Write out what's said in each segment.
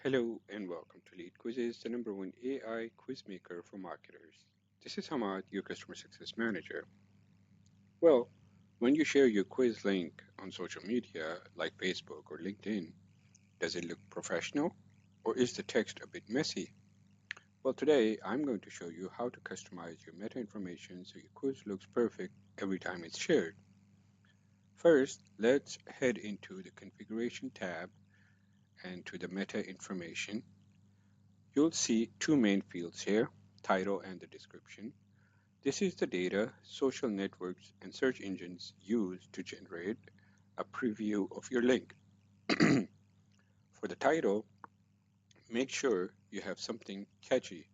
Hello and welcome to LeadQuizzes, the number one AI quiz maker for marketers. This is Hamad, your customer success manager. Well, when you share your quiz link on social media like Facebook or LinkedIn, does it look professional or is the text a bit messy? Well, today I'm going to show you how to customize your meta information so your quiz looks perfect every time it's shared. First, let's head into the configuration tab and to the meta information. You'll see two main fields here, title and the description. This is the data social networks and search engines use to generate a preview of your link. For the title, make sure you have something catchy.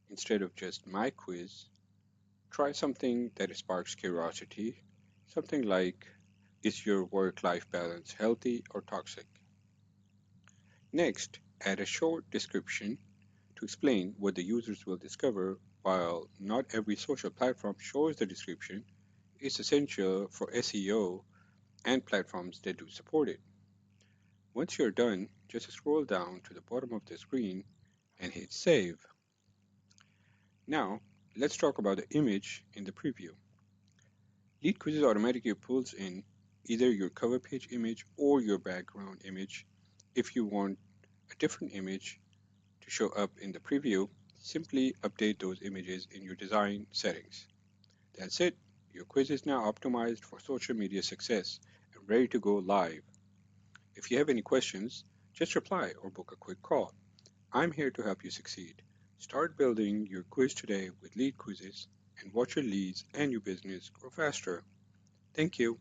Instead of just my quiz, try something that sparks curiosity, something like, is your work-life balance healthy or toxic? Next, add a short description to explain what the users will discover. While not every social platform shows the description, it's essential for SEO and platforms that do support it. Once you're done, just scroll down to the bottom of the screen and hit save. Now, let's talk about the image in the preview. LeadQuizzes automatically pulls in either your cover page image or your background image. If you want a different image to show up in the preview, simply update those images in your design settings. That's it. Your quiz is now optimized for social media success and ready to go live. If you have any questions, just reply or book a quick call. I'm here to help you succeed. Start building your quiz today with LeadQuizzes and watch your leads and your business grow faster. Thank you.